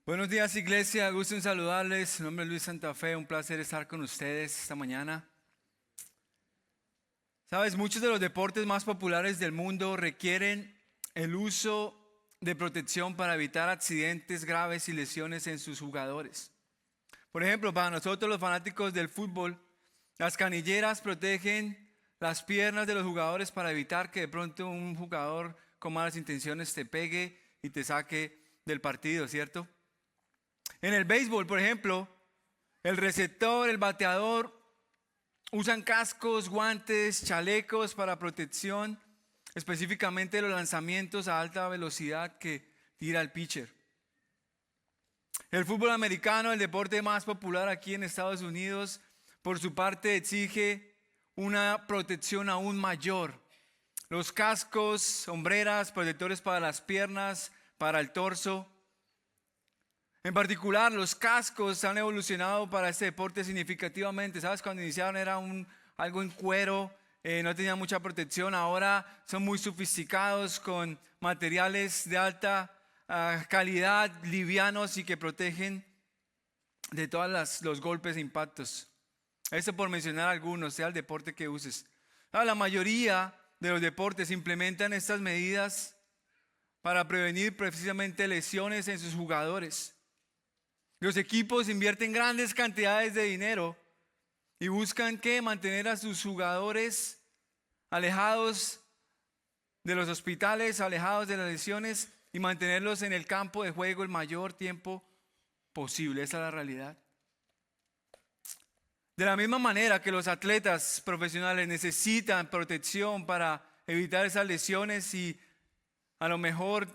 Buenos días, iglesia, gusto en saludarles. Mi nombre es Luis Santa Fe, un placer estar con ustedes esta mañana. Sabes, muchos de los deportes más populares del mundo requieren el uso de protección para evitar accidentes graves y lesiones en sus jugadores. Por ejemplo, para nosotros los fanáticos del fútbol, las canilleras protegen las piernas de los jugadores para evitar que de pronto un jugador con malas intenciones te pegue y te saque del partido, ¿cierto? En el béisbol, por ejemplo, el receptor, el bateador usan cascos, guantes, chalecos para protección, específicamente de los lanzamientos a alta velocidad que tira el pitcher. El fútbol americano, el deporte más popular aquí en Estados Unidos, por su parte exige una protección aún mayor. Los cascos, sombreras, protectores para las piernas, para el torso. En particular, los cascos han evolucionado para este deporte significativamente. ¿Sabes? Cuando iniciaron era algo en cuero, no tenía mucha protección. Ahora son muy sofisticados con materiales de alta calidad, livianos y que protegen de todos los golpes e impactos. Esto por mencionar algunos, sea el deporte que uses. La mayoría de los deportes implementan estas medidas para prevenir precisamente lesiones en sus jugadores. Los equipos invierten grandes cantidades de dinero y buscan mantener a sus jugadores alejados de los hospitales, alejados de las lesiones y mantenerlos en el campo de juego el mayor tiempo posible. Esa es la realidad. De la misma manera que los atletas profesionales necesitan protección para evitar esas lesiones y a lo mejor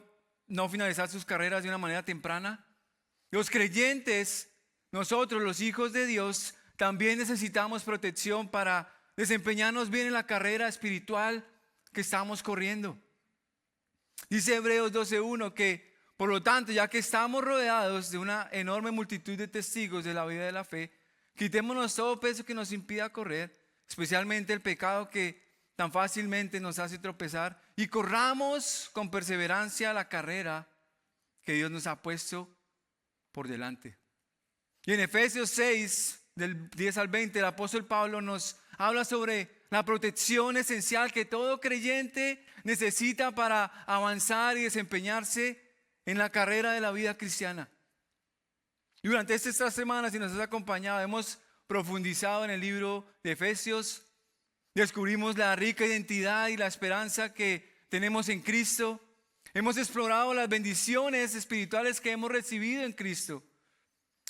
no finalizar sus carreras de una manera temprana, los creyentes, nosotros los hijos de Dios, también necesitamos protección para desempeñarnos bien en la carrera espiritual que estamos corriendo. Dice Hebreos 12:1 que, por lo tanto, ya que estamos rodeados de una enorme multitud de testigos de la vida de la fe, quitémonos todo peso que nos impida correr, especialmente el pecado que tan fácilmente nos hace tropezar, y corramos con perseverancia la carrera que Dios nos ha puesto por delante. Y en Efesios 6, del 10 al 20, el apóstol Pablo nos habla sobre la protección esencial que todo creyente necesita para avanzar y desempeñarse en la carrera de la vida cristiana. Y durante estas semanas, si nos has acompañado, hemos profundizado en el libro de Efesios. Descubrimos la rica identidad y la esperanza que tenemos en Cristo. Hemos explorado las bendiciones espirituales que hemos recibido en Cristo.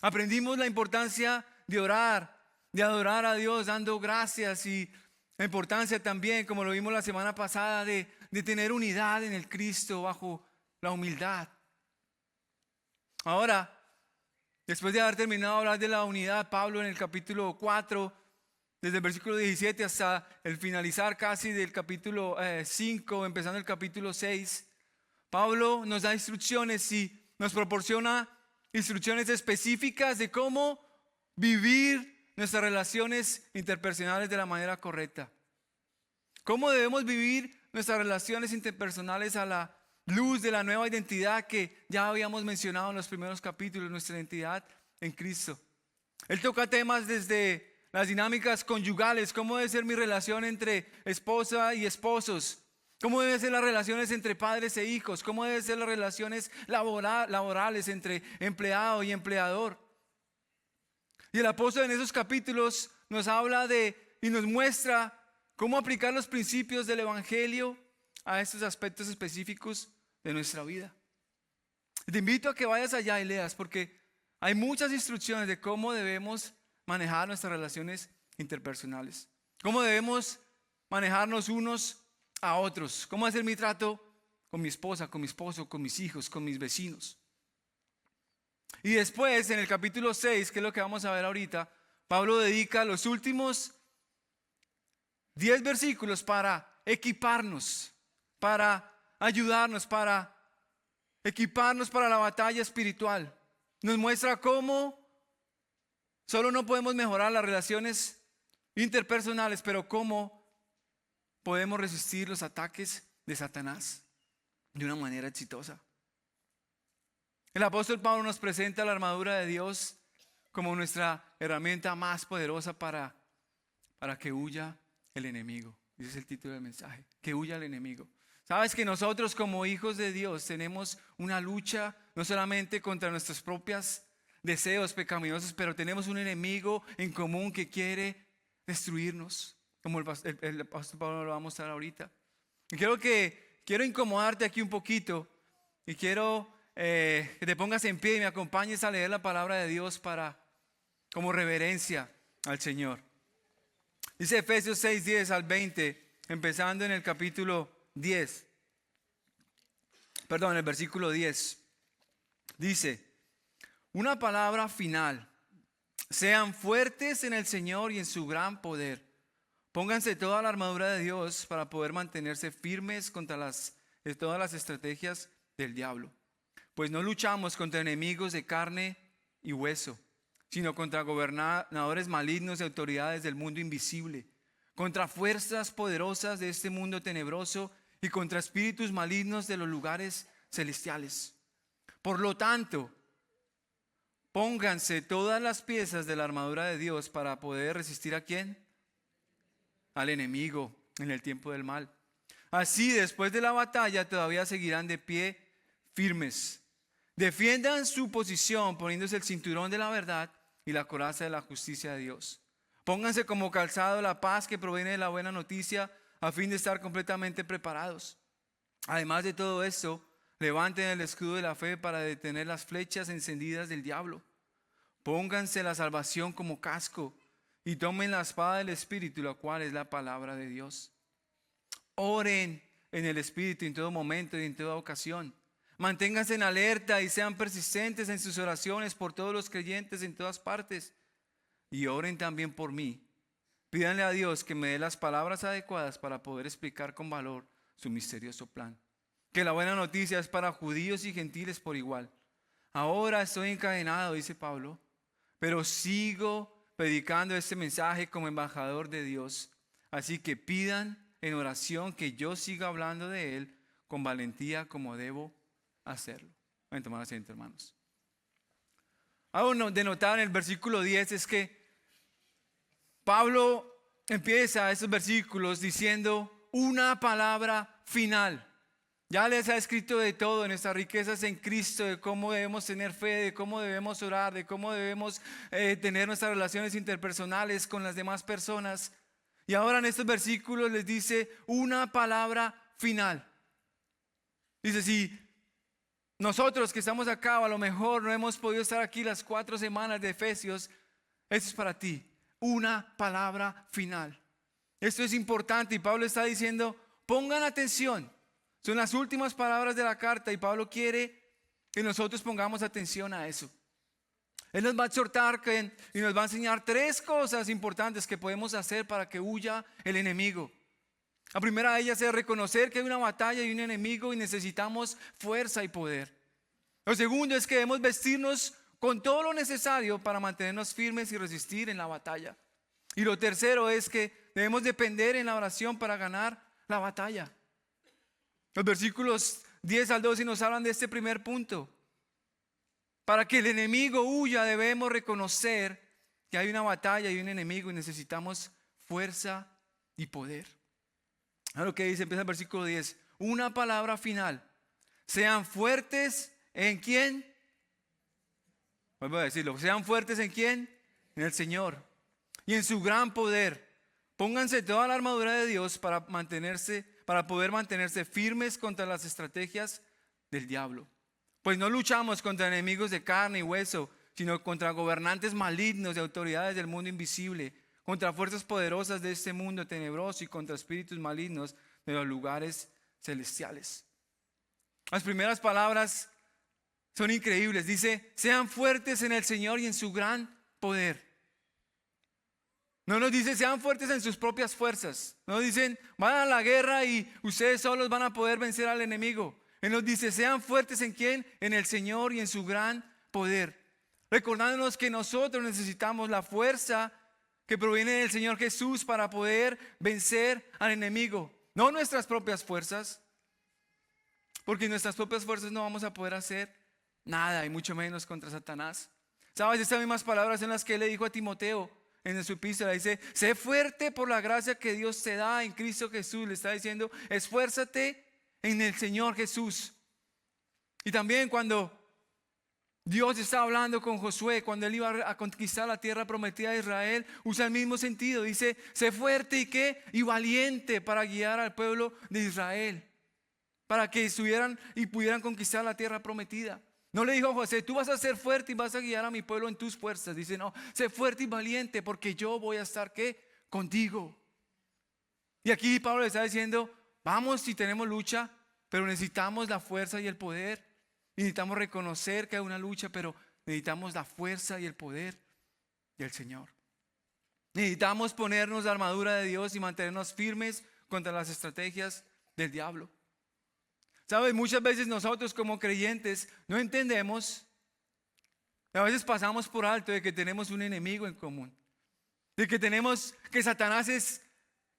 Aprendimos la importancia de orar, de adorar a Dios dando gracias, y la importancia también, como lo vimos la semana pasada, de tener unidad en el Cristo bajo la humildad. Ahora, después de haber terminado de hablar de la unidad, Pablo en el capítulo 4, desde el versículo 17 hasta el finalizar casi del capítulo 5, empezando el capítulo 6, Pablo nos da instrucciones y nos proporciona instrucciones específicas de cómo vivir nuestras relaciones interpersonales de la manera correcta. Cómo debemos vivir nuestras relaciones interpersonales a la luz de la nueva identidad que ya habíamos mencionado en los primeros capítulos, nuestra identidad en Cristo. Él toca temas desde las dinámicas conyugales, cómo debe ser mi relación entre esposa y esposos, cómo deben ser las relaciones entre padres e hijos, cómo deben ser las relaciones laborales entre empleado y empleador. Y el apóstol en esos capítulos nos habla y nos muestra cómo aplicar los principios del evangelio a estos aspectos específicos de nuestra vida. Te invito a que vayas allá y leas, porque hay muchas instrucciones de cómo debemos manejar nuestras relaciones interpersonales, cómo debemos manejarnos unos a otros, cómo hacer mi trato con mi esposa, con mi esposo, con mis hijos, con mis vecinos. Y después, en el capítulo 6, que es lo que vamos a ver ahorita, Pablo dedica los últimos 10 versículos para equiparnos, para ayudarnos, para equiparnos para la batalla espiritual. Nos muestra cómo solo no podemos mejorar las relaciones interpersonales, pero cómo podemos resistir los ataques de Satanás de una manera exitosa. El apóstol Pablo nos presenta la armadura de Dios como nuestra herramienta más poderosa para que huya el enemigo. Ese es el título del mensaje, que huya el enemigo. Sabes que nosotros como hijos de Dios tenemos una lucha no solamente contra nuestros propios deseos pecaminosos, pero tenemos un enemigo en común que quiere destruirnos, como el apóstol Pablo lo va a mostrar ahorita. Y quiero incomodarte aquí un poquito y quiero que te pongas en pie y me acompañes a leer la palabra de Dios como reverencia al Señor. Dice Efesios 6, 10 al 20, empezando en el capítulo 10. Perdón, el versículo 10. Dice, una palabra final. Sean fuertes en el Señor y en su gran poder. Pónganse toda la armadura de Dios para poder mantenerse firmes contra todas las estrategias del diablo. Pues no luchamos contra enemigos de carne y hueso, sino contra gobernadores malignos y autoridades del mundo invisible, contra fuerzas poderosas de este mundo tenebroso y contra espíritus malignos de los lugares celestiales. Por lo tanto, pónganse todas las piezas de la armadura de Dios para poder resistir ¿a quién? Al enemigo en el tiempo del mal. Así, después de la batalla, todavía seguirán de pie firmes. Defiendan su posición poniéndose el cinturón de la verdad y la coraza de la justicia de Dios. Pónganse como calzado la paz que proviene de la buena noticia a fin de estar completamente preparados. Además de todo esto, levanten el escudo de la fe para detener las flechas encendidas del diablo. Pónganse la salvación como casco y tomen la espada del Espíritu, la cual es la palabra de Dios. Oren en el Espíritu en todo momento y en toda ocasión. Manténganse en alerta y sean persistentes en sus oraciones por todos los creyentes en todas partes. Y oren también por mí. Pídanle a Dios que me dé las palabras adecuadas para poder explicar con valor su misterioso plan. Que la buena noticia es para judíos y gentiles por igual. Ahora estoy encadenado, dice Pablo, pero sigo predicando este mensaje como embajador de Dios. Así que pidan en oración que yo siga hablando de él con valentía como debo hacerlo. Voy a tomar asiento, hermanos. Algo de notar en el versículo 10 es que Pablo empieza estos versículos diciendo una palabra final. Ya les ha escrito de todo, en nuestras riquezas en Cristo, de cómo debemos tener fe, de cómo debemos orar, de cómo debemos tener nuestras relaciones interpersonales con las demás personas. Y ahora en estos versículos les dice una palabra final. Dice, si nosotros que estamos acá, o a lo mejor no hemos podido estar aquí las 4 semanas de Efesios, esto es para ti, una palabra final. Esto es importante y Pablo está diciendo, pongan atención. Son las últimas palabras de la carta y Pablo quiere que nosotros pongamos atención a eso. Él nos va a exhortar y nos va a enseñar 3 cosas importantes que podemos hacer para que huya el enemigo. La primera de ellas es reconocer que hay una batalla y un enemigo y necesitamos fuerza y poder. Lo segundo es que debemos vestirnos con todo lo necesario para mantenernos firmes y resistir en la batalla. Y lo tercero es que debemos depender en la oración para ganar la batalla. Los versículos 10 al 12 nos hablan de este primer punto. Para que el enemigo huya debemos reconocer que hay una batalla y un enemigo y necesitamos fuerza y poder. A lo que dice, empieza el versículo 10. Una palabra final. Sean fuertes en ¿quién? Vuelvo a decirlo. Sean fuertes en ¿quién? En el Señor. Y en su gran poder. Pónganse toda la armadura de Dios para poder mantenerse firmes contra las estrategias del diablo. Pues no luchamos contra enemigos de carne y hueso, sino contra gobernantes malignos de autoridades del mundo invisible, contra fuerzas poderosas de este mundo tenebroso y contra espíritus malignos de los lugares celestiales. Las primeras palabras son increíbles. Dice, sean fuertes en el Señor y en su gran poder. No nos dice sean fuertes en sus propias fuerzas. No dicen van a la guerra y ustedes solos van a poder vencer al enemigo. Él nos dice sean fuertes en ¿quién? En el Señor y en su gran poder. Recordándonos que nosotros necesitamos la fuerza que proviene del Señor Jesús para poder vencer al enemigo. No nuestras propias fuerzas. Porque en nuestras propias fuerzas no vamos a poder hacer nada y mucho menos contra Satanás. ¿Sabes? Estas mismas palabras en las que él le dijo a Timoteo en su epístola. Dice, sé fuerte por la gracia que Dios te da en Cristo Jesús. Le está diciendo, esfuérzate en el Señor Jesús. Y también cuando Dios estaba hablando con Josué, cuando él iba a conquistar la tierra prometida de Israel, usa el mismo sentido. Dice, sé fuerte y qué, y valiente para guiar al pueblo de Israel, para que estuvieran y pudieran conquistar la tierra prometida. No le dijo a José, tú vas a ser fuerte y vas a guiar a mi pueblo en tus fuerzas. Dice, no, sé fuerte y valiente porque yo voy a estar ¿qué? Contigo. Y aquí Pablo le está diciendo, vamos si tenemos lucha, pero necesitamos la fuerza y el poder. Y necesitamos reconocer que hay una lucha, pero necesitamos la fuerza y el poder del Señor. Necesitamos ponernos la armadura de Dios y mantenernos firmes contra las estrategias del diablo. ¿Sabes? Muchas veces nosotros como creyentes no entendemos, a veces pasamos por alto de que tenemos un enemigo en común, de que Satanás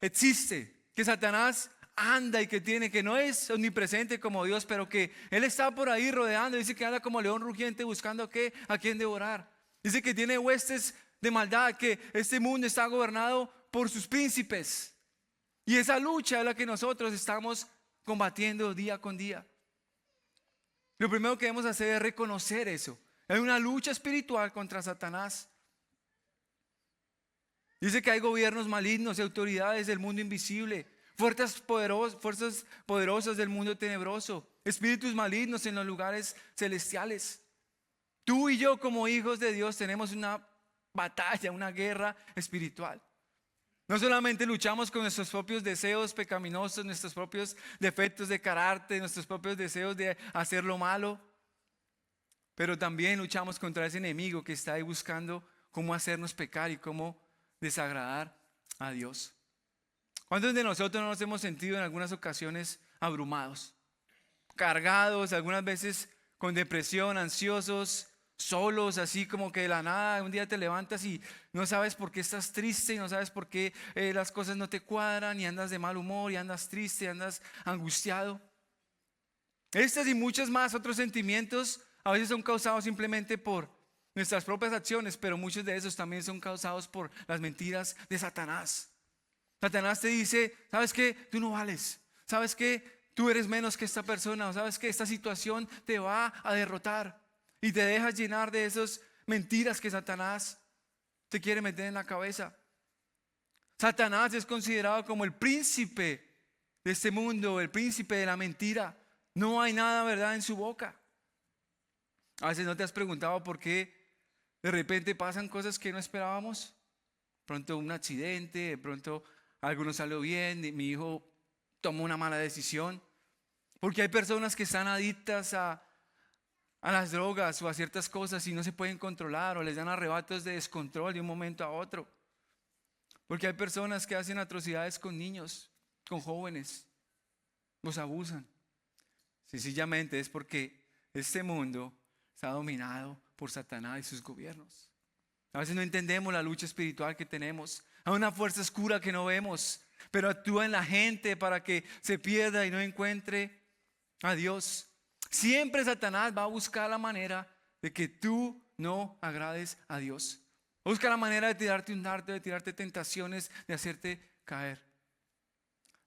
existe, que Satanás anda y que no es omnipresente como Dios, pero que Él está por ahí rodeando. Dice que anda como león rugiente buscando a quién devorar. Dice que tiene huestes de maldad, que este mundo está gobernado por sus príncipes. Y esa lucha es la que nosotros estamos combatiendo día con día. Lo primero que debemos hacer es reconocer eso. Hay una lucha espiritual contra Satanás. Dice que hay gobiernos malignos y autoridades del mundo invisible, fuerzas poderosas del mundo tenebroso, espíritus malignos en los lugares celestiales. Tú y yo como hijos de Dios tenemos una batalla, una guerra espiritual. No solamente luchamos con nuestros propios deseos pecaminosos, nuestros propios defectos de carácter, nuestros propios deseos de hacer lo malo, pero también luchamos contra ese enemigo que está ahí buscando cómo hacernos pecar y cómo desagradar a Dios. ¿Cuántos de nosotros no nos hemos sentido en algunas ocasiones abrumados, cargados, algunas veces con depresión, ansiosos, solos, así como que de la nada un día te levantas y no sabes por qué estás triste y no sabes por qué las cosas no te cuadran y andas de mal humor y andas triste y andas angustiado? Estas y muchos más otros sentimientos a veces son causados simplemente por nuestras propias acciones, pero muchos de esos también son causados por las mentiras de Satanás. Satanás te dice, ¿sabes qué? Tú no vales. ¿Sabes qué? Tú eres menos que esta persona. ¿O sabes qué? Esta situación te va a derrotar. Y te dejas llenar de esas mentiras que Satanás te quiere meter en la cabeza. Satanás es considerado como el príncipe de este mundo, el príncipe de la mentira. No hay nada verdad en su boca. A veces no te has preguntado por qué de repente pasan cosas que no esperábamos. De pronto un accidente, de pronto algo no salió bien, mi hijo tomó una mala decisión. Porque hay personas que están adictas a las drogas o a ciertas cosas y no se pueden controlar o les dan arrebatos de descontrol de un momento a otro. Porque hay personas que hacen atrocidades con niños, con jóvenes, los abusan. Sencillamente es porque este mundo está dominado por Satanás y sus gobiernos. A veces no entendemos la lucha espiritual que tenemos. Hay una fuerza oscura que no vemos, pero actúa en la gente para que se pierda y no encuentre a Dios. Siempre Satanás va a buscar la manera de que tú no agrades a Dios. Busca la manera de tirarte un dardo, de tirarte tentaciones, de hacerte caer.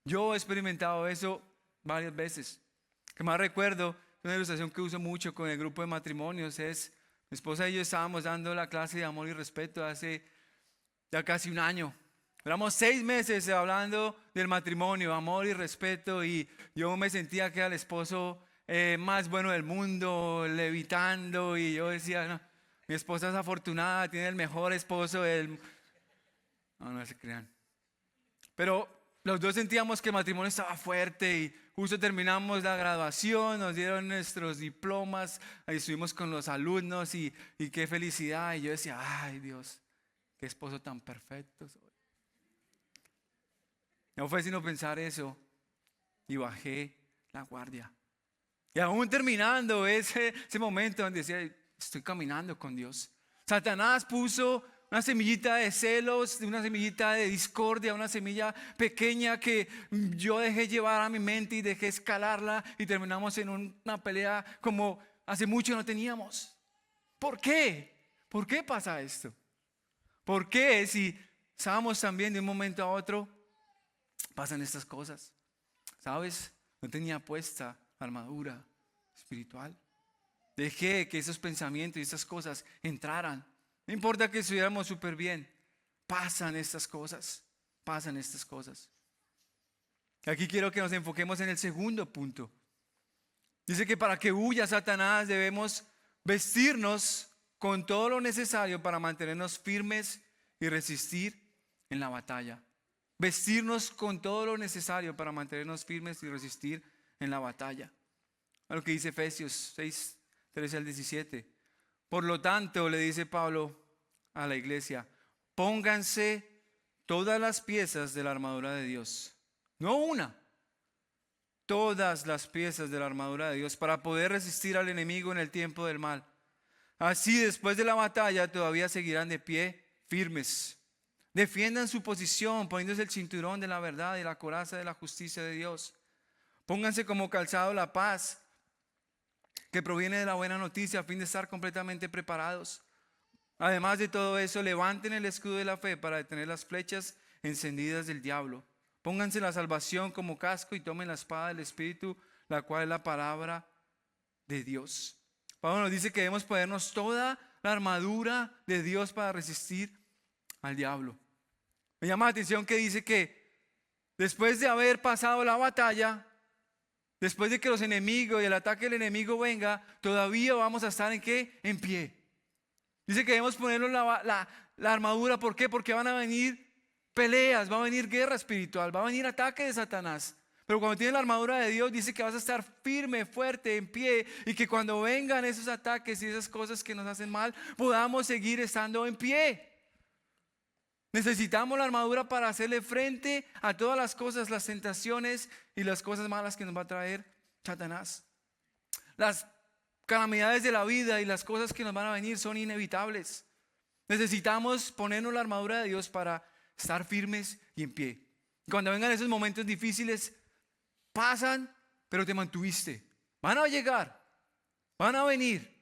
Yo he experimentado eso varias veces. Que más recuerdo, una ilustración que uso mucho con el grupo de matrimonios es, mi esposa y yo estábamos dando la clase de amor y respeto hace ya casi un año. Éramos 6 meses hablando del matrimonio, amor y respeto, y yo me sentía que era el esposo más bueno del mundo, levitando, y yo decía, no, mi esposa es afortunada, tiene el mejor esposo del... No se crean. Pero los dos sentíamos que el matrimonio estaba fuerte y justo terminamos la graduación, nos dieron nuestros diplomas, ahí estuvimos con los alumnos y qué felicidad. Y yo decía, ay Dios, qué esposo tan perfecto soy. No fue sino pensar eso y bajé la guardia. Y aún terminando ese momento donde decía, estoy caminando con Dios. Satanás puso una semillita de celos, una semillita de discordia, una semilla pequeña que yo dejé llevar a mi mente y dejé escalarla y terminamos en una pelea como hace mucho no teníamos. ¿Por qué? ¿Por qué pasa esto? ¿Por qué si estábamos también de un momento a otro pasan estas cosas? ¿Sabes? No tenía puesta armadura espiritual. Dejé que esos pensamientos y esas cosas entraran. No importa que estuviéramos súper bien. Pasan estas cosas. Pasan estas cosas. Aquí quiero que nos enfoquemos en el segundo punto. Dice que para que huya Satanás debemos vestirnos con todo lo necesario para mantenernos firmes y resistir en la batalla. Vestirnos con todo lo necesario para mantenernos firmes y resistir en la batalla. A lo que dice Efesios 6, 13 al 17. Por lo tanto, le dice Pablo a la iglesia, pónganse todas las piezas de la armadura de Dios. No una, todas las piezas de la armadura de Dios para poder resistir al enemigo en el tiempo del mal. Así después de la batalla todavía seguirán de pie firmes. Defiendan su posición poniéndose el cinturón de la verdad y la coraza de la justicia de Dios. Pónganse como calzado la paz que proviene de la buena noticia a fin de estar completamente preparados. Además de todo eso, levanten el escudo de la fe para detener las flechas encendidas del diablo. Pónganse la salvación como casco y tomen la espada del Espíritu, la cual es la palabra de Dios. Pablo nos dice que debemos ponernos toda la armadura de Dios para resistir al diablo. Me llama la atención que dice que después de haber pasado la batalla, después de que los enemigos y el ataque del enemigo venga, todavía vamos a estar ¿en qué? En pie. Dice que debemos ponernos la armadura. ¿Por qué? Porque van a venir peleas, va a venir guerra espiritual, va a venir ataque de Satanás. Pero cuando tienes la armadura de Dios, dice que vas a estar firme, fuerte, en pie. Y que cuando vengan esos ataques y esas cosas que nos hacen mal, podamos seguir estando en pie. Necesitamos la armadura para hacerle frente a todas las cosas, las tentaciones y las cosas malas que nos va a traer Satanás. Las calamidades de la vida y las cosas que nos van a venir son inevitables. Necesitamos ponernos la armadura de Dios para estar firmes y en pie. Cuando vengan esos momentos difíciles, pasan, pero te mantuviste. Van a llegar, van a venir,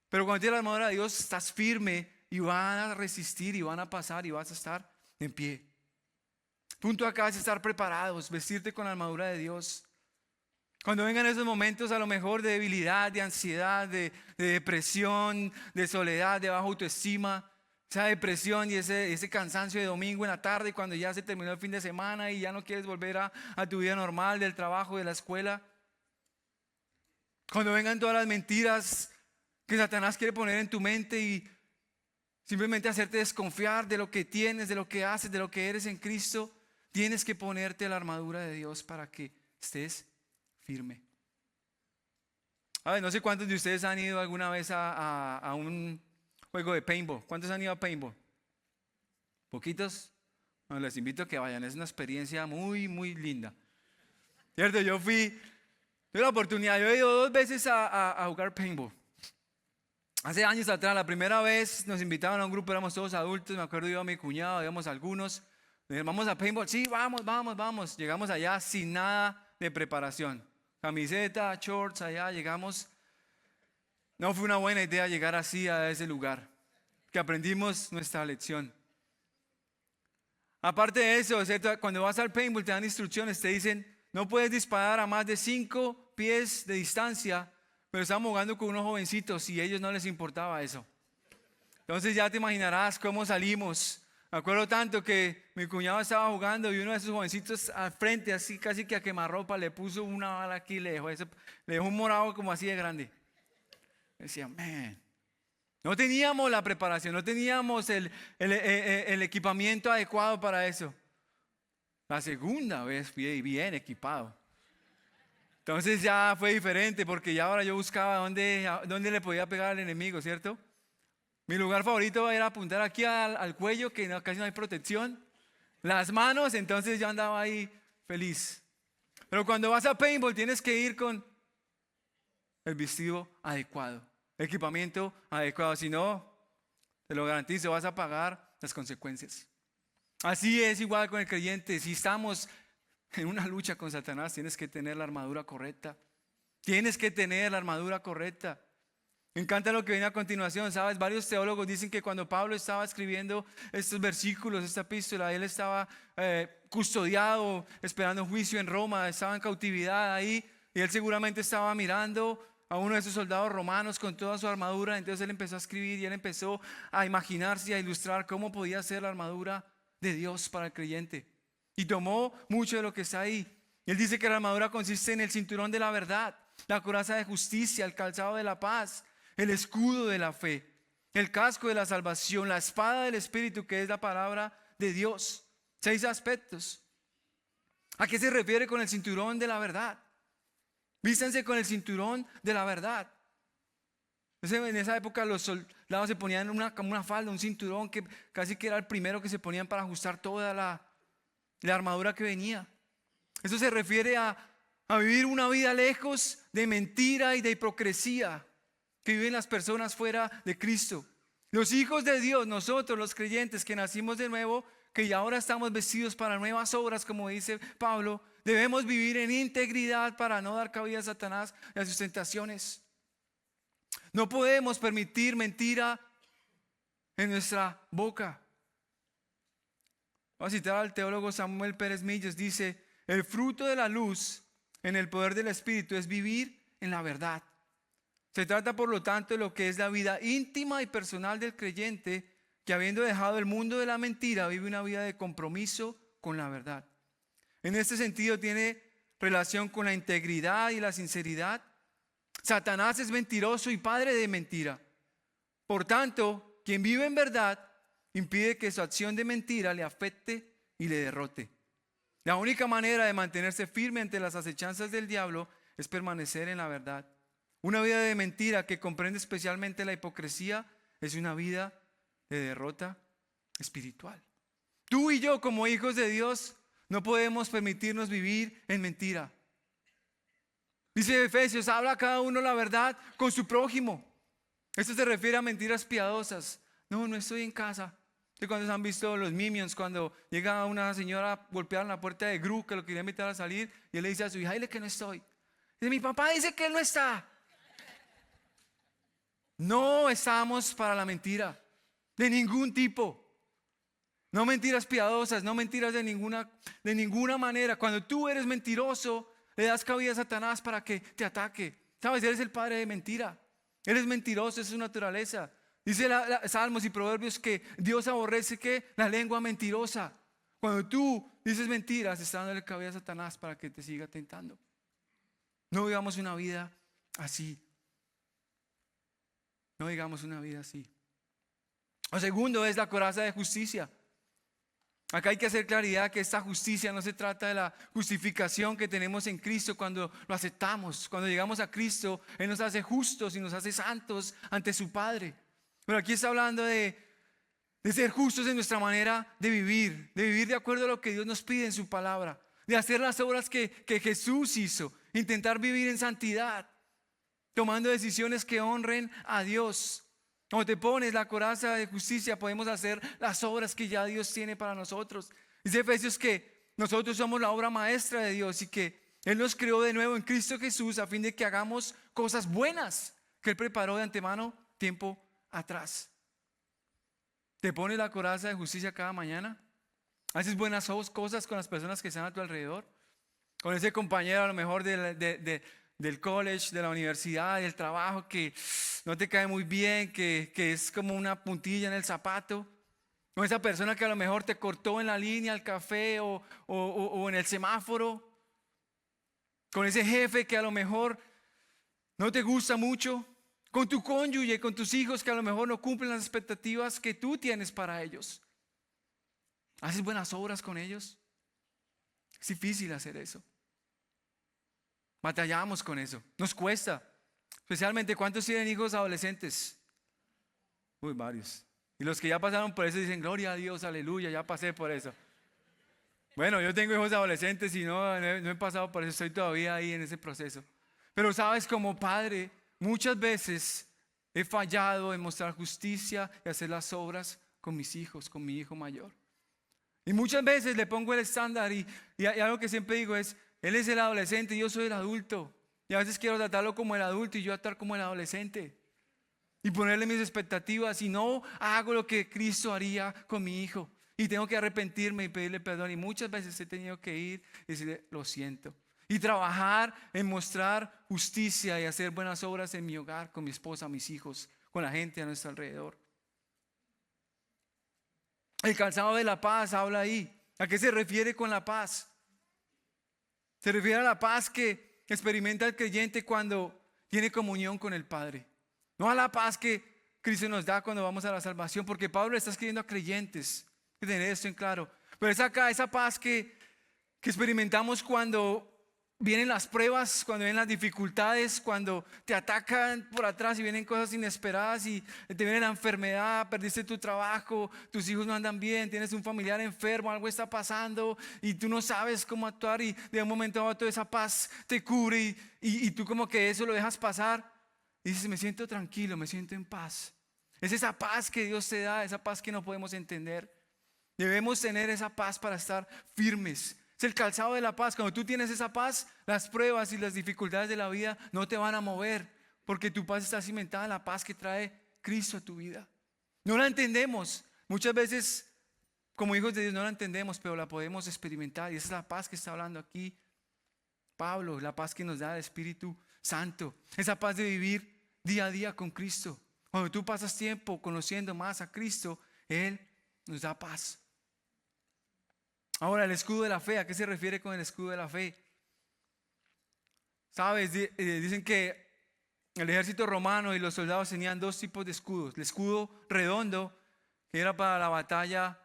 pero cuando tienes la armadura de Dios, estás firme y van a resistir y van a pasar y vas a estar en pie. Punto acá es estar preparados, vestirte con la armadura de Dios. Cuando vengan esos momentos a lo mejor de debilidad, de ansiedad, de depresión, de soledad, de baja autoestima, esa depresión y ese cansancio de domingo en la tarde cuando ya se terminó el fin de semana y ya no quieres volver a tu vida normal, del trabajo, de la escuela. Cuando vengan todas las mentiras que Satanás quiere poner en tu mente y simplemente hacerte desconfiar de lo que tienes, de lo que haces, de lo que eres en Cristo, tienes que ponerte la armadura de Dios para que estés firme. A ver, no sé cuántos de ustedes han ido alguna vez a un juego de paintball. ¿Cuántos han ido a paintball? ¿Poquitos? Bueno, les invito a que vayan, es una experiencia muy, muy linda. ¿Cierto? Tuve la oportunidad, yo he ido 2 veces a jugar paintball. Hace años atrás, la primera vez nos invitaron a un grupo, éramos todos adultos, me acuerdo yo a mi cuñado, íbamos algunos. Vamos a paintball, sí, vamos. Llegamos allá sin nada de preparación. Camiseta, shorts, allá llegamos. No fue una buena idea llegar así a ese lugar, que aprendimos nuestra lección. Aparte de eso, cuando vas al paintball te dan instrucciones, te dicen, no puedes disparar a más de 5 pies de distancia, pero estábamos jugando con unos jovencitos y a ellos no les importaba eso. Entonces ya te imaginarás cómo salimos. Me acuerdo tanto que mi cuñado estaba jugando y uno de esos jovencitos al frente, así casi que a quemarropa, le puso una bala aquí, le dejó un morado como así de grande. Decía, man, no teníamos la preparación, no teníamos el equipamiento adecuado para eso. La segunda vez fui bien equipado. Entonces ya fue diferente porque ya ahora yo buscaba dónde le podía pegar al enemigo, ¿cierto? Mi lugar favorito era apuntar aquí al cuello, que casi no hay protección. Las manos, entonces yo andaba ahí feliz. Pero cuando vas a paintball tienes que ir con el vestido adecuado, el equipamiento adecuado. Si no, te lo garantizo, vas a pagar las consecuencias. Así es igual con el creyente. Si estamos en una lucha con Satanás, tienes que tener la armadura correcta. Tienes que tener la armadura correcta. Me encanta lo que viene a continuación, ¿sabes? Varios teólogos dicen que cuando Pablo estaba escribiendo estos versículos, esta epístola, él estaba custodiado, esperando juicio en Roma, estaba en cautividad ahí, y él seguramente estaba mirando a uno de esos soldados romanos con toda su armadura. Entonces él empezó a escribir y él empezó a imaginarse y a ilustrar cómo podía ser la armadura de Dios para el creyente. Y tomó mucho de lo que está ahí. Él dice que la armadura consiste en el cinturón de la verdad, la coraza de justicia, el calzado de la paz, el escudo de la fe, el casco de la salvación, la espada del Espíritu, que es la palabra de Dios. 6 aspectos. ¿A qué se refiere con el cinturón de la verdad? Vístanse con el cinturón de la verdad. En esa época los soldados se ponían como una falda, un cinturón que casi que era el primero que se ponían para ajustar toda la armadura que venía. Eso se refiere a vivir una vida lejos de mentira y de hipocresía que viven las personas fuera de Cristo. Los hijos de Dios, nosotros los creyentes que nacimos de nuevo, que ya ahora estamos vestidos para nuevas obras, como dice Pablo, debemos vivir en integridad para no dar cabida a Satanás y a sus tentaciones. No podemos permitir mentira en nuestra boca. Voy a citar al teólogo Samuel Pérez Milles, dice: el fruto de la luz en el poder del Espíritu es vivir en la verdad. Se trata, por lo tanto, de lo que es la vida íntima y personal del creyente, que habiendo dejado el mundo de la mentira, vive una vida de compromiso con la verdad. En este sentido tiene relación con la integridad y la sinceridad. Satanás es mentiroso y padre de mentira. Por tanto, quien vive en verdad impide que su acción de mentira le afecte y le derrote. La única manera de mantenerse firme ante las acechanzas del diablo es permanecer en la verdad. Una vida de mentira que comprende especialmente la hipocresía es una vida de derrota espiritual. Tú y yo, como hijos de Dios, no podemos permitirnos vivir en mentira. Dice Efesios: habla cada uno la verdad con su prójimo. Esto se refiere a mentiras piadosas. No estoy en casa. ¿Cuántos han visto los Minions cuando llega una señora a golpear la puerta de Gru, que lo quería invitar a salir, y él le dice a su hija: dile que no estoy? Dice: mi papá dice que él no está. No estamos para la mentira de ningún tipo. No mentiras piadosas, no mentiras de ninguna manera. Cuando tú eres mentiroso, le das cabida a Satanás para que te ataque. Sabes, eres el padre de mentira. Eres mentiroso, es su naturaleza. Dice Salmos y Proverbios que Dios aborrece ¿qué? La lengua mentirosa. Cuando tú dices mentiras, estás dándole cabida a Satanás para que te siga tentando. No vivamos una vida así. No digamos una vida así. Lo segundo es la coraza de justicia. Acá hay que hacer claridad que esta justicia no se trata de la justificación que tenemos en Cristo cuando lo aceptamos. Cuando llegamos a Cristo, Él nos hace justos y nos hace santos ante su Padre. Pero aquí está hablando de ser justos en nuestra manera de vivir de acuerdo a lo que Dios nos pide en su palabra, de hacer las obras que Jesús hizo, intentar vivir en santidad, tomando decisiones que honren a Dios. Cuando te pones la coraza de justicia, podemos hacer las obras que ya Dios tiene para nosotros. Dice Efesios que nosotros somos la obra maestra de Dios y que Él nos creó de nuevo en Cristo Jesús a fin de que hagamos cosas buenas que Él preparó de antemano tiempo atrás. ¿Te pones la coraza de justicia cada mañana? ¿Haces buenas cosas con las personas que están a tu alrededor? Con ese compañero a lo mejor del college, de la universidad, del trabajo que no te cae muy bien, que es como una puntilla en el zapato. Con esa persona que a lo mejor te cortó en la línea, al café o en el semáforo. Con ese jefe que a lo mejor no te gusta mucho. Con tu cónyuge, con tus hijos que a lo mejor no cumplen las expectativas que tú tienes para ellos. ¿Haces buenas obras con ellos? Es difícil hacer eso. Batallamos con eso, nos cuesta. Especialmente, ¿cuántos tienen hijos adolescentes? Varios. Y los que ya pasaron por eso dicen: gloria a Dios, aleluya, ya pasé por eso. Bueno, yo tengo hijos adolescentes y no he pasado por eso, estoy todavía ahí en ese proceso. Pero sabes, como padre, muchas veces he fallado en mostrar justicia y hacer las obras con mis hijos, con mi hijo mayor. Y muchas veces le pongo el estándar y algo que siempre digo es: él es el adolescente y yo soy el adulto. Y a veces quiero tratarlo como el adulto y yo actuar como el adolescente. y ponerle mis expectativas y no hago lo que Cristo haría con mi hijo. Y tengo que arrepentirme y pedirle perdón. Y muchas veces he tenido que ir y decirle, lo siento. Y trabajar en mostrar justicia y hacer buenas obras en mi hogar, con mi esposa, mis hijos, con la gente a nuestro alrededor. El calzado de la paz habla ahí. ¿A qué se refiere con la paz? Se refiere a la paz que experimenta el creyente cuando tiene comunión con el Padre. No a la paz que Cristo nos da cuando vamos a la salvación, porque Pablo está escribiendo a creyentes. Hay que tener esto en claro. Pero es acá esa paz que experimentamos cuando vienen las pruebas, cuando vienen las dificultades, cuando te atacan por atrás y vienen cosas inesperadas y te viene la enfermedad, perdiste tu trabajo, tus hijos no andan bien, tienes un familiar enfermo, algo está pasando y tú no sabes cómo actuar y de un momento a otro esa paz te cubre y tú como que eso lo dejas pasar y dices, me siento tranquilo, me siento en paz. Es esa paz que Dios te da, esa paz que no podemos entender. Debemos tener esa paz para estar firmes. Es el calzado de la paz. Cuando tú tienes esa paz, las pruebas y las dificultades de la vida no te van a mover, porque tu paz está cimentada en la paz que trae Cristo a tu vida. No la entendemos. Muchas veces, como hijos de Dios, no la entendemos, pero la podemos experimentar. Y esa es la paz que está hablando aquí Pablo, la paz que nos da el Espíritu Santo. Esa paz de vivir día a día con Cristo. Cuando tú pasas tiempo conociendo más a Cristo, Él nos da paz. Ahora, el escudo de la fe, ¿a qué se refiere con el escudo de la fe? Sabes, dicen que el ejército romano y los soldados tenían dos tipos de escudos. El escudo redondo, que era para la batalla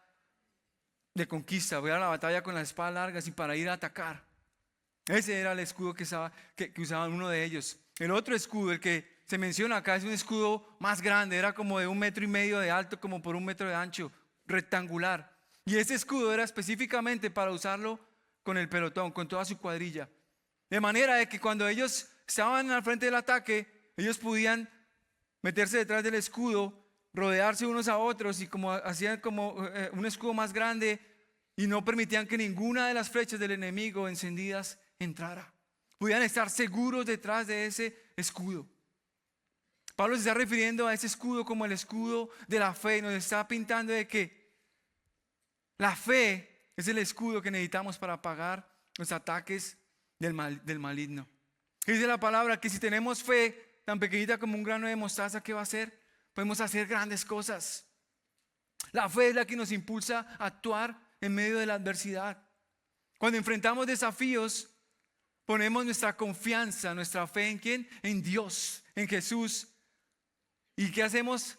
de conquista, era la batalla con las espadas largas y para ir a atacar. Ese era el escudo que usaban uno de ellos. El otro escudo, el que se menciona acá, es un escudo más grande, era como de 1,5 metros de alto, como por 1 metro de ancho, rectangular. Y ese escudo era específicamente para usarlo con el pelotón, con toda su cuadrilla. De manera de que cuando ellos estaban al frente del ataque, ellos podían meterse detrás del escudo, rodearse unos a otros y como hacían como un escudo más grande y no permitían que ninguna de las flechas del enemigo encendidas entrara. Podían estar seguros detrás de ese escudo. Pablo se está refiriendo a ese escudo como el escudo de la fe y nos está pintando de que la fe es el escudo que necesitamos para apagar los ataques del maligno. Dice la palabra que si tenemos fe tan pequeñita como un grano de mostaza, ¿qué va a hacer? Podemos hacer grandes cosas. La fe es la que nos impulsa a actuar en medio de la adversidad. Cuando enfrentamos desafíos, ponemos nuestra confianza, nuestra fe ¿en quién? En Dios, en Jesús. ¿Y qué hacemos?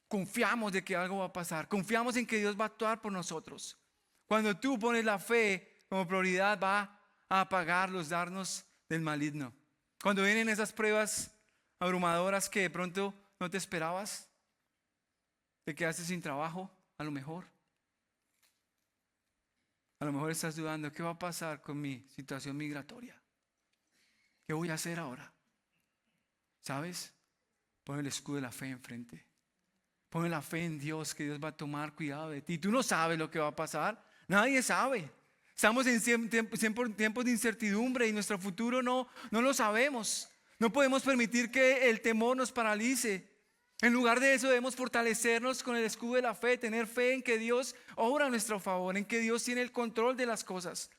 Confiamos de que algo va a pasar. Confiamos en que Dios va a actuar por nosotros. Cuando tú pones la fe como prioridad, va a apagar los dardos del maligno. Cuando vienen esas pruebas abrumadoras que de pronto no te esperabas, te quedaste sin trabajo, a lo mejor estás dudando, ¿qué va a pasar con mi situación migratoria? ¿Qué voy a hacer ahora? ¿Sabes? Pon el escudo de la fe enfrente. Pon la fe en Dios, que Dios va a tomar cuidado de ti. Tú no sabes lo que va a pasar. Nadie sabe. Estamos en tiempos de incertidumbre y nuestro futuro no lo sabemos. No podemos permitir que el temor nos paralice. En lugar de eso debemos fortalecernos con el escudo de la fe, tener fe en que Dios obra a nuestro favor, en que Dios tiene el control de las cosas.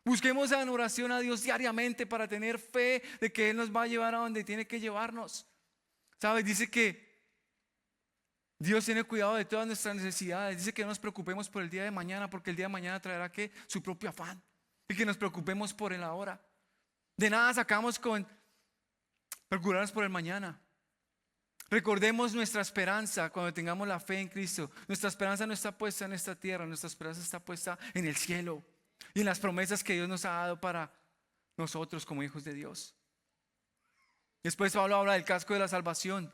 Busquemos en oración a Dios diariamente para tener fe de que Él nos va a llevar a donde tiene que llevarnos. ¿Sabes? Dice que Dios tiene cuidado de todas nuestras necesidades. Dice que no nos preocupemos por el día de mañana, porque el día de mañana traerá ¿qué? Su propio afán. Y que nos preocupemos por el ahora. De nada sacamos con preocuparnos por el mañana. Recordemos nuestra esperanza cuando tengamos la fe en Cristo. Nuestra esperanza no está puesta en esta tierra, nuestra esperanza está puesta en el cielo y en las promesas que Dios nos ha dado para nosotros como hijos de Dios. Después Pablo habla del casco de la salvación.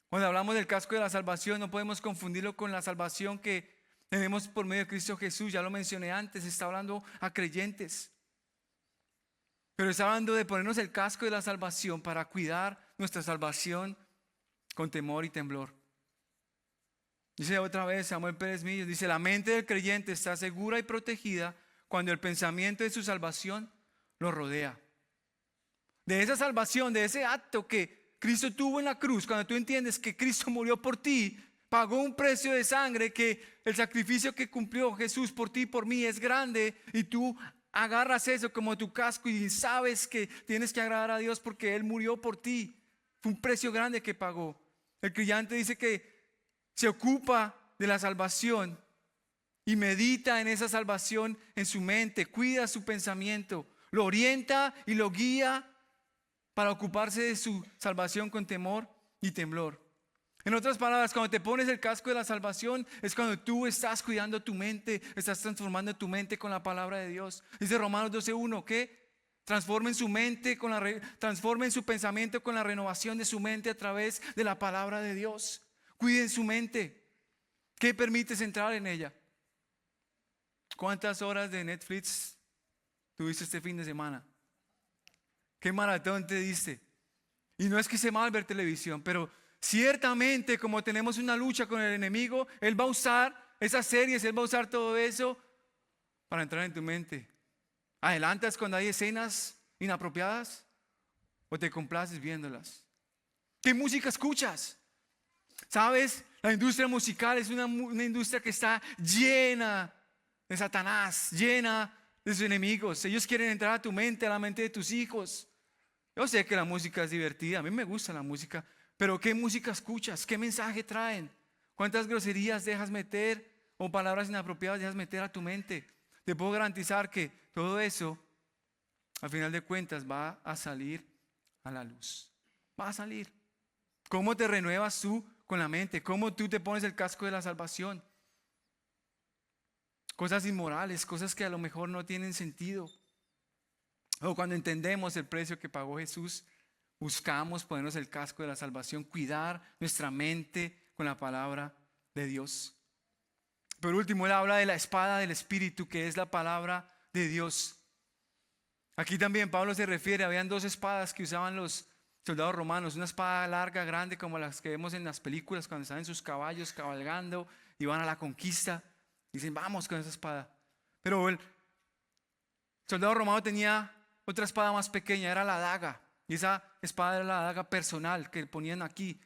Cuando hablamos del casco de la salvación, no podemos confundirlo con la salvación que tenemos por medio de Cristo Jesús. Ya lo mencioné antes, está hablando a creyentes. Pero está hablando de ponernos el casco de la salvación para cuidar nuestra salvación con temor y temblor. Dice otra vez Samuel Pérez Millos, dice: la mente del creyente está segura y protegida cuando el pensamiento de su salvación lo rodea. De esa salvación, de ese acto que Cristo tuvo en la cruz, cuando tú entiendes que Cristo murió por ti, pagó un precio de sangre, que el sacrificio que cumplió Jesús por ti y por mí es grande, y tú agarras eso como tu casco y sabes que tienes que agradar a Dios porque Él murió por ti. Fue un precio grande que pagó. El creyente dice que se ocupa de la salvación y medita en esa salvación en su mente, cuida su pensamiento, lo orienta y lo guía para ocuparse de su salvación con temor y temblor. En otras palabras, cuando te pones el casco de la salvación es cuando tú estás cuidando tu mente, estás transformando tu mente con la palabra de Dios. Dice Romanos 12:1 que transformen su mente transformen su pensamiento con la renovación de su mente a través de la palabra de Dios. Cuiden su mente. ¿Qué permites entrar en ella? ¿Cuántas horas de Netflix tuviste este fin de semana? ¿Qué maratón te diste? Y no es que esté mal ver televisión, pero ciertamente como tenemos una lucha con el enemigo, Él va a usar esas series, Él va a usar todo eso para entrar en tu mente. ¿Adelantas cuando hay escenas inapropiadas o te complaces viéndolas? ¿Qué música escuchas? ¿Sabes? La industria musical es una industria que está llena de Satanás, llena de sus enemigos. Ellos quieren entrar a tu mente, a la mente de tus hijos. Yo sé que la música es divertida, a mí me gusta la música, pero ¿qué música escuchas? ¿Qué mensaje traen? ¿Cuántas groserías dejas meter o palabras inapropiadas dejas meter a tu mente? Te puedo garantizar que todo eso, al final de cuentas, va a salir a la luz. Va a salir. ¿Cómo te renuevas tú con la mente? ¿Cómo tú te pones el casco de la salvación? Cosas inmorales, cosas que a lo mejor no tienen sentido. O cuando entendemos el precio que pagó Jesús, buscamos ponernos el casco de la salvación, cuidar nuestra mente con la palabra de Dios. Por último, él habla de la espada del Espíritu, que es la palabra de Dios. Aquí también Pablo se refiere, habían dos espadas que usaban los soldados romanos, una espada larga, grande, como las que vemos en las películas cuando están en sus caballos cabalgando y van a la conquista. Dicen, vamos con esa espada. Pero el soldado romano tenía otra espada más pequeña, era la daga. Y esa espada era la daga personal que ponían aquí.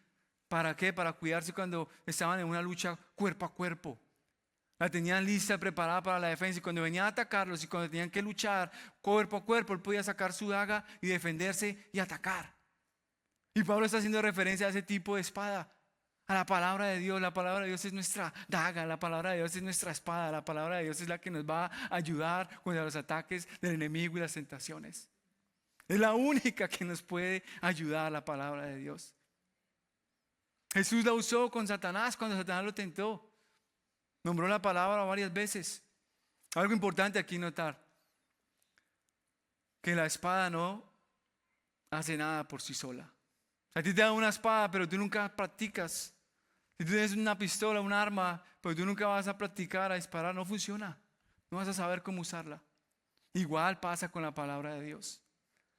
¿Para qué? Para cuidarse cuando estaban en una lucha cuerpo a cuerpo. La tenían lista, preparada para la defensa. Y cuando venían a atacarlos y cuando tenían que luchar cuerpo a cuerpo, él podía sacar su daga y defenderse y atacar. Y Pablo está haciendo referencia a ese tipo de espada, a la palabra de Dios. La palabra de Dios es nuestra daga, la palabra de Dios es nuestra espada, la palabra de Dios es la que nos va a ayudar contra los ataques del enemigo y las tentaciones. Es la única que nos puede ayudar, la palabra de Dios. Jesús la usó con Satanás cuando Satanás lo tentó. Nombró la palabra varias veces. Algo importante aquí notar, que la espada no hace nada por sí sola. A ti te dan una espada, pero tú nunca practicas. Si tú tienes una pistola, un arma, pero tú nunca vas a practicar a disparar, no funciona. No vas a saber cómo usarla. Igual pasa con la palabra de Dios.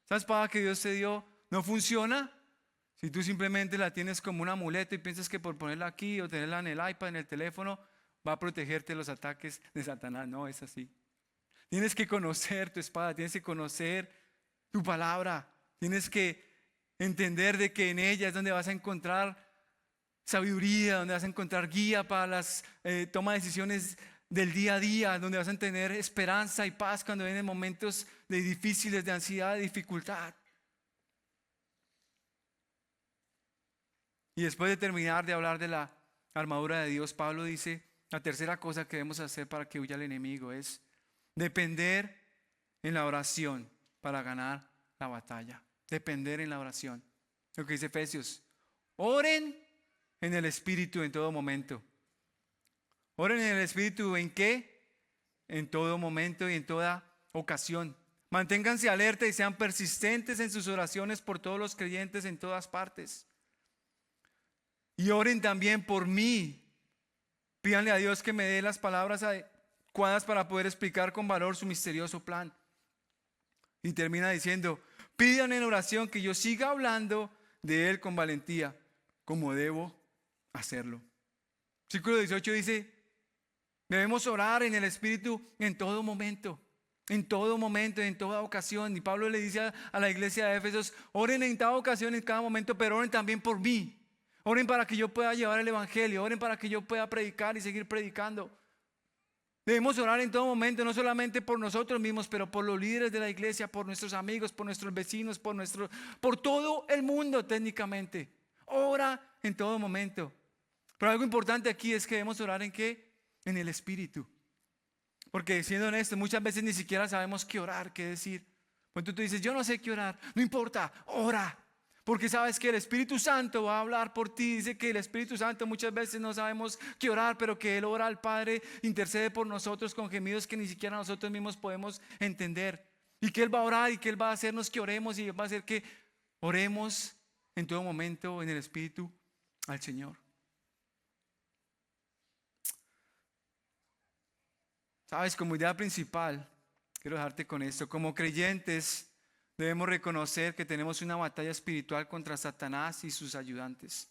Esa espada que Dios te dio no funciona si tú simplemente la tienes como un amuleto y piensas que por ponerla aquí o tenerla en el iPad, en el teléfono, va a protegerte de los ataques de Satanás. No es así. Tienes que conocer tu espada, tienes que conocer tu palabra, tienes que entender de que en ella es donde vas a encontrar sabiduría, donde vas a encontrar guía para las toma de decisiones del día a día, donde vas a tener esperanza y paz cuando vienen momentos de difíciles, de ansiedad, de dificultad. Y después de terminar de hablar de la armadura de Dios, Pablo dice, la tercera cosa que debemos hacer para que huya el enemigo es depender en la oración para ganar la batalla. Depender en la oración. Lo que dice Efesios, oren en el Espíritu en todo momento. Oren en el Espíritu, ¿en qué? En todo momento y en toda ocasión. Manténganse alerta y sean persistentes en sus oraciones por todos los creyentes en todas partes. Y oren también por mí. Pídanle a Dios que me dé las palabras adecuadas para poder explicar con valor su misterioso plan. Y termina diciendo, pidan en oración que yo siga hablando de Él con valentía, como debo hacerlo. Versículo 18 dice, debemos orar en el Espíritu en todo momento. En todo momento, en toda ocasión. Y Pablo le dice a la iglesia de Éfesos: oren en toda ocasión, en cada momento, pero oren también por mí. Oren para que yo pueda llevar el evangelio. Oren para que yo pueda predicar y seguir predicando. Debemos orar en todo momento, no solamente por nosotros mismos, pero por los líderes de la iglesia, por nuestros amigos, por nuestros vecinos, por todo el mundo técnicamente. Ora en todo momento. Pero algo importante aquí es que debemos orar ¿en qué? En el Espíritu. Porque siendo honesto, muchas veces ni siquiera sabemos qué orar, qué decir. Cuando tú dices: yo no sé qué orar, no importa, ora. Porque sabes que el Espíritu Santo va a hablar por ti. Dice que el Espíritu Santo muchas veces no sabemos qué orar, pero que Él ora al Padre, intercede por nosotros con gemidos que ni siquiera nosotros mismos podemos entender. Y que Él va a orar y que Él va a hacernos que oremos y va a hacer que oremos en todo momento en el Espíritu al Señor. Sabes, como idea principal, quiero dejarte con esto. Como creyentes debemos reconocer que tenemos una batalla espiritual contra Satanás y sus ayudantes.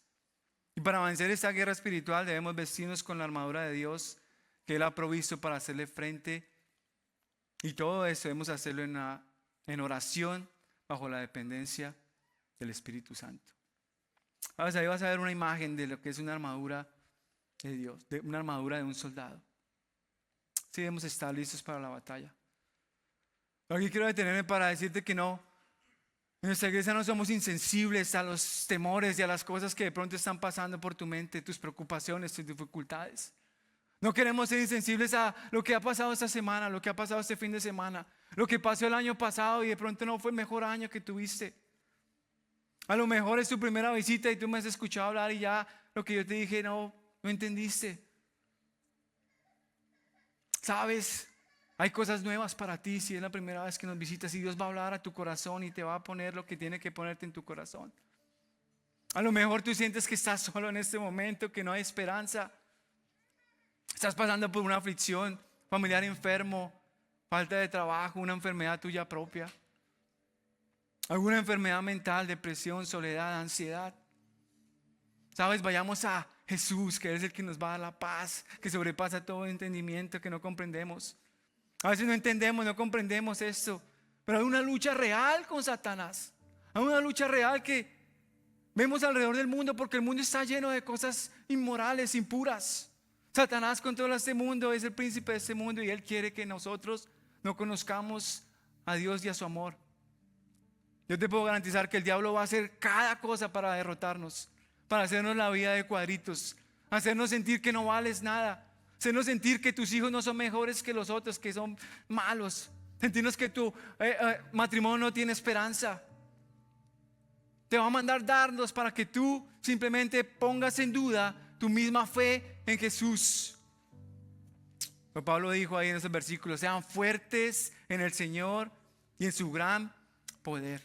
Y para vencer esta guerra espiritual debemos vestirnos con la armadura de Dios que Él ha provisto para hacerle frente. Y todo eso debemos hacerlo en oración, bajo la dependencia del Espíritu Santo. Ahora ahí vas a ver una imagen de lo que es una armadura de Dios, de una armadura de un soldado. Sí, debemos estar listos para la batalla. Aquí quiero detenerme para decirte que no, en nuestra iglesia no somos insensibles a los temores y a las cosas que de pronto están pasando por tu mente, tus preocupaciones, tus dificultades. No queremos ser insensibles a lo que ha pasado esta semana, lo que ha pasado este fin de semana, lo que pasó el año pasado y de pronto no fue el mejor año que tuviste. A lo mejor es tu primera visita y tú me has escuchado hablar y ya lo que yo te dije no entendiste. ¿Sabes? Hay cosas nuevas para ti si es la primera vez que nos visitas, y Dios va a hablar a tu corazón y te va a poner lo que tiene que ponerte en tu corazón. A lo mejor tú sientes que estás solo en este momento, que no hay esperanza. Estás pasando por una aflicción, familiar enfermo, falta de trabajo, una enfermedad tuya propia, alguna enfermedad mental, depresión, soledad, ansiedad. ¿Sabes? Vayamos a Jesús, que es el que nos va a dar la paz, que sobrepasa todo entendimiento, que no comprendemos. A veces no entendemos, no comprendemos esto, pero hay una lucha real con Satanás. Hay una lucha real que vemos alrededor del mundo, porque el mundo está lleno de cosas inmorales, impuras. Satanás controla este mundo, es el príncipe de este mundo, y él quiere que nosotros no conozcamos a Dios y a su amor. Yo te puedo garantizar que el diablo va a hacer cada cosa para derrotarnos, para hacernos la vida de cuadritos, hacernos sentir que no vales nada, hacernos sentir que tus hijos no son mejores que los otros, que son malos, sentirnos que tu matrimonio no tiene esperanza. Te va a mandar dardos para que tú simplemente pongas en duda tu misma fe en Jesús. Pero Pablo dijo ahí en esos versículos: sean fuertes en el Señor y en su gran poder.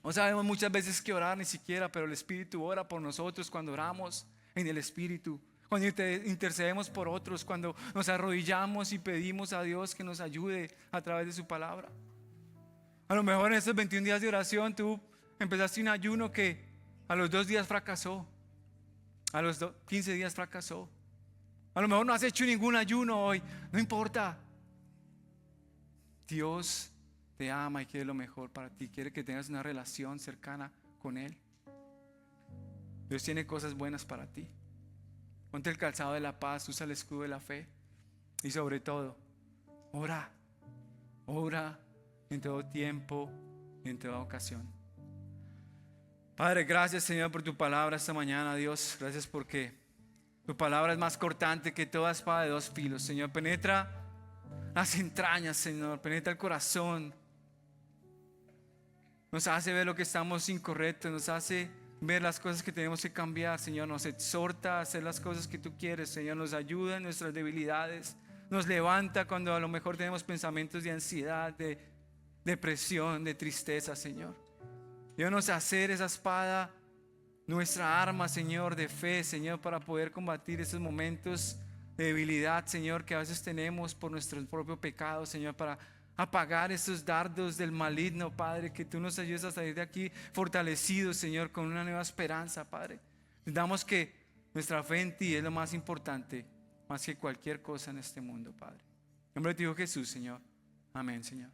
No sabemos muchas veces qué orar ni siquiera, pero el Espíritu ora por nosotros cuando oramos en el Espíritu, cuando intercedemos por otros, cuando nos arrodillamos y pedimos a Dios que nos ayude a través de su palabra. A lo mejor en estos 21 días de oración tú empezaste un ayuno que a los 2 días fracasó, a los 15 días fracasó. A lo mejor no has hecho ningún ayuno hoy, no importa. Dios te ama y quiere lo mejor para ti, quiere que tengas una relación cercana con Él. Dios tiene cosas buenas para ti. Ponte el calzado de la paz, usa el escudo de la fe y sobre todo, ora en todo tiempo y en toda ocasión. Padre, gracias Señor por tu palabra esta mañana, Dios. Gracias porque tu palabra es más cortante que toda espada de 2 filos. Señor, penetra las entrañas, Señor, penetra el corazón. Nos hace ver lo que estamos incorrectos, nos hace ver las cosas que tenemos que cambiar, Señor. Nos exhorta a hacer las cosas que tú quieres, Señor. Nos ayuda en nuestras debilidades, nos levanta cuando a lo mejor tenemos pensamientos de ansiedad, de depresión, de tristeza, Señor. Ayúdanos a hacer esa espada nuestra arma, Señor, de fe, Señor, para poder combatir esos momentos de debilidad, Señor, que a veces tenemos por nuestro propio pecado, Señor, para apagar esos dardos del maligno, Padre. Que tú nos ayudes a salir de aquí fortalecidos, Señor, con una nueva esperanza, Padre. Damos que nuestra fe en ti es lo más importante, más que cualquier cosa en este mundo, Padre. En nombre de tu Hijo Jesús, Señor. Amén, Señor.